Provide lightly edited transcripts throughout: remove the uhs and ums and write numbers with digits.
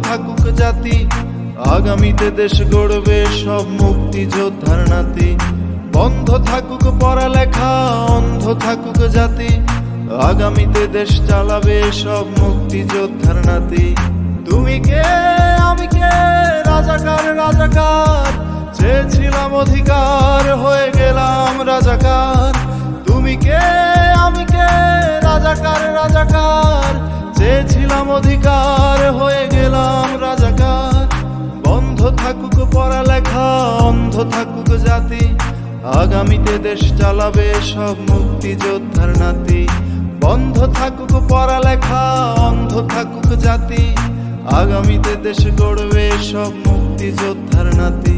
থাকুক জাতি, আগামীতে দেশ গড়বে সব মুক্তিযোদ্ধার নাতি। বন্ধ থাকুক পড়ালেখা, অন্ধ থাকুক জাতি, আগামীতে দেশ চালাবে সব মুক্তিযোদ্ধার নাতি। তুমি কে আমি কে, রাজাকার রাজাকার, চেয়েছিলাম অধিকার হয়ে গেলাম রাজাকার। তুমি কে আমি কে, রাজাকার রাজাকার, চেয়েছিলাম অধিকার হয়ে গেলাম রাজাকার। বন্ধ থাকুক পড়ালেখা, অন্ধ থাকুক জাতি, আগামীতে দেশ চালাবে সব মুক্তিযোদ্ধার নাতি। বন্ধ থাকুক পড়ালেখা, অন্ধ থাকুক জাতি, আগামীতে দেশ গড়বে সব মুক্তিযোদ্ধার নাতি।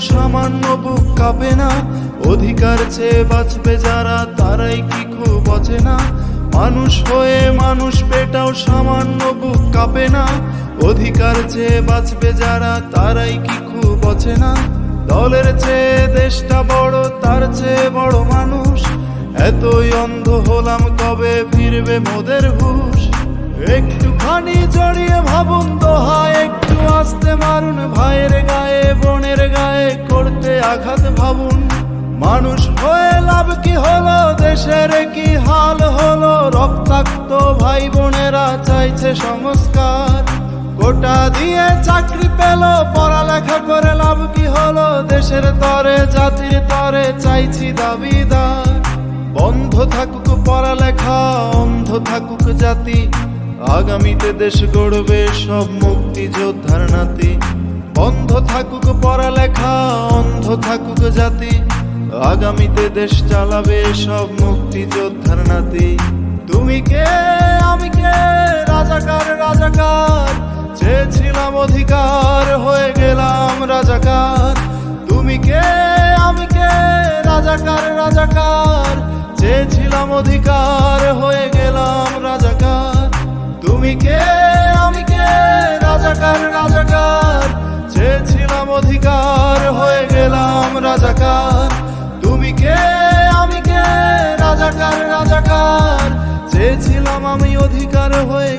সামান্য বুক কাঁপে না, অধিকার চেয়ে বাঁচবে যারা তারাই কি খুব অচেনা। মানুষ হয়ে মানুষ পেটাও সামান্য বুক কাঁপে না, অধিকার চেয়ে বাঁচবে যারা তারাই কি খুব অচেনা। দলের চেয়ে দেশটা বড়, তার চেয়ে বড় মানুষ, এতই অন্ধ হলাম কবে ফিরবে মোদের হুঁশ। একটুখানি জড়িয়ে ভাবুন দোহা, একটু আস্তে মারুন ভাইয়ের গায়ে বোনের গায়ে করতে আঘাত ভাবুন। মানুষ হয়ে লাভ কি হলো, দেশের কি হাল হলো, রক্তাক্ত ভাই বোনেরা চাইছে সংস্কার। কোটা দিয়ে চাকরি পেল, পড়ালেখা করে লাভ কি হলো, দেশের তরে জাতির তরে চাইছি দাবিদার। বন্ধ থাকুক পড়ালেখা, অন্ধ থাকুক জাতি, আগামীতে দেশ গড়বে সব মুক্তিযোদ্ধার নাতি। বন্ধ থাকুক পড়ালেখা, অন্ধ থাকুক জাতি, আগামীতে দেশ চালাবে সব মুক্তিযোদ্ধার নাতি। তুমি কে আমি কে, রাজাকার রাজাকার, চেয়েছিলাম অধিকার হয়ে গেলাম রাজাকার। তুমি কে আমি কে, রাজাকার রাজাকার, চেয়েছিলাম অধিকার হয়ে গেলাম রাজাকার। তুমি কে আমি কে, রাজাকার রাজাকার, চেয়েছিলাম অধিকার হয়ে গেলাম রাজাকার। তুমি কে আমি কে, রাজাকার রাজাকার, চেয়েছিলাম আমি অধিকার হয়ে